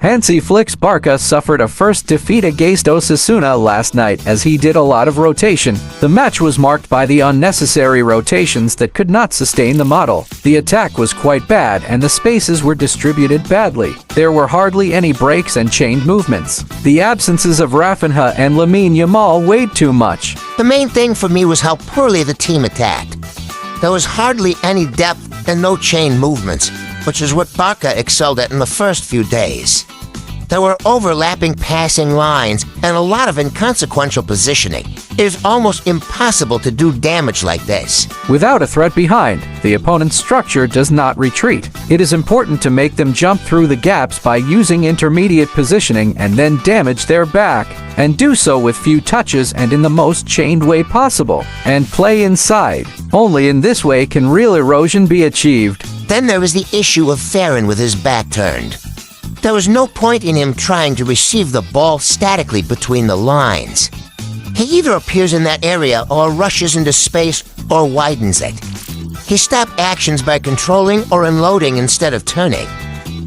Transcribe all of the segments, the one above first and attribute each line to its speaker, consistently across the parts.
Speaker 1: Hansi Flick's Barca suffered a first defeat against Osasuna last night as he did a lot of rotation. The match was marked by the unnecessary rotations that could not sustain the model. The attack was quite bad and the spaces were distributed badly. There were hardly any breaks and chained movements. The absences of Raphinha and Lamine Yamal weighed too much.
Speaker 2: The main thing for me was how poorly the team attacked. There was hardly any depth and no chain movements, which is what Barca excelled at in the first few days. There were overlapping passing lines and a lot of inconsequential positioning. It is almost impossible to do damage like this.
Speaker 1: Without a threat behind, the opponent's structure does not retreat. It is important to make them jump through the gaps by using intermediate positioning and then damage their back, and do so with few touches and in the most chained way possible, and play inside. Only in this way can real erosion be achieved.
Speaker 2: Then there was the issue of Ferran with his back turned. There was no point in him trying to receive the ball statically between the lines. He either appears in that area or rushes into space or widens it. He stopped actions by controlling or unloading instead of turning.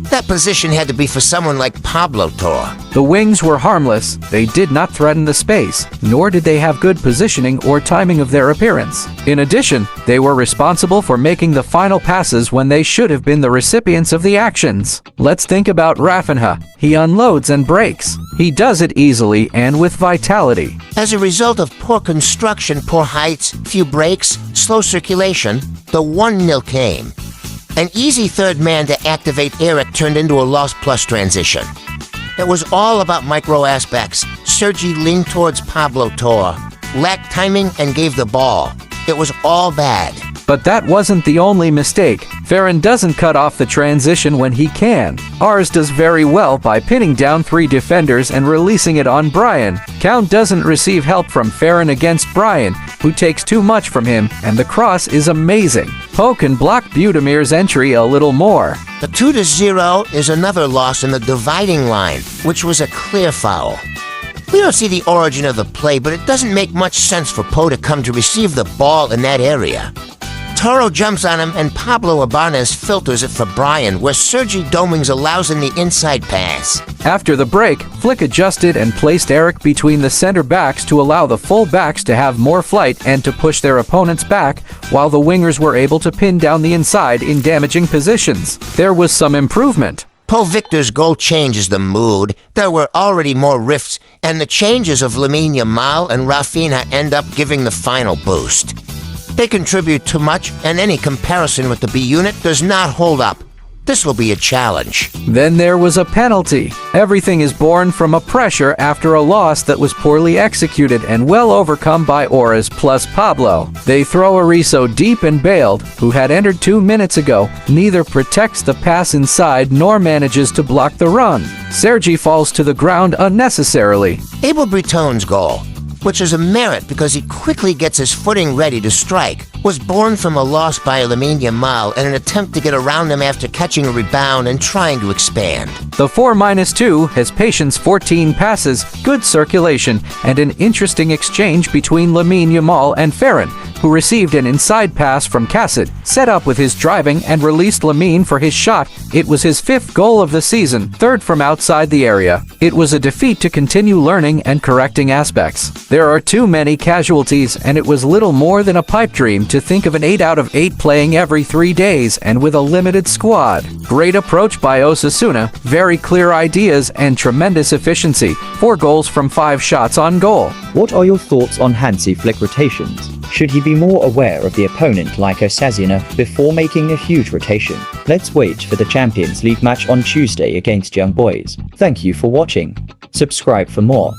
Speaker 2: That position had to be for someone like Pablo Tor.
Speaker 1: The wings were harmless. They did not threaten the space, nor did they have good positioning or timing of their appearance. In addition, they were responsible for making the final passes when they should have been the recipients of the actions. Let's think about Raphinha. He unloads and breaks. He does it easily and with vitality.
Speaker 2: As a result of poor construction, poor heights, few breaks, slow circulation, the 1-0 came. An easy third man to activate Eric turned into a lost plus transition. It was all about micro aspects. Sergi leaned towards Pablo Tor, lacked timing and gave the ball. It was all bad.
Speaker 1: But that wasn't the only mistake. Ferran doesn't cut off the transition when he can. Ours does very well by pinning down 3 defenders and releasing it on Brian. Count doesn't receive help from Ferran against Brian, who takes too much from him, and the cross is amazing. Poe can block Budemir's entry a little more.
Speaker 2: The 2-0 is another loss in the dividing line, which was a clear foul. We don't see the origin of the play, but it doesn't make much sense for Poe to come to receive the ball in that area. Toro jumps on him and Pablo Ibanez filters it for Brian, where Sergi Domings allows him the inside pass.
Speaker 1: After the break, Flick adjusted and placed Eric between the center backs to allow the full backs to have more flight and to push their opponents back, while the wingers were able to pin down the inside in damaging positions. There was some improvement.
Speaker 2: Paul Victor's goal changes the mood. There were already more rifts, and the changes of Lamine Yamal and Raphinha end up giving the final boost. They contribute too much, and any comparison with the B unit does not hold up. This will be a challenge.
Speaker 1: Then there was a penalty. Everything is born from a pressure after a loss that was poorly executed and well overcome by Ores plus Pablo. They throw Ariso deep and Bailed, who had entered 2 minutes ago, neither protects the pass inside nor manages to block the run. Sergi falls to the ground unnecessarily.
Speaker 2: Abel Breton's goal, which is a merit because he quickly gets his footing ready to strike, was born from a loss by Lamine Yamal and an attempt to get around him after catching a rebound and trying to expand.
Speaker 1: The 4-2 has patience 14 passes, good circulation, and an interesting exchange between Lamine Yamal and Ferran, who received an inside pass from Cassid, set up with his driving and released Lamine for his shot. It was his 5th goal of the season, 3rd from outside the area. It was a defeat to continue learning and correcting aspects. There are too many casualties, and it was little more than a pipe dream to think of an 8 out of 8 playing every 3 days and with a limited squad. Great approach by Osasuna, very clear ideas and tremendous efficiency. 4 goals from 5 shots on goal.
Speaker 3: What are your thoughts on Hansi Flick rotations? Should he be more aware of the opponent like Osasuna before making a huge rotation? Let's wait for the Champions League match on Tuesday against Young Boys. Thank you for watching. Subscribe for more.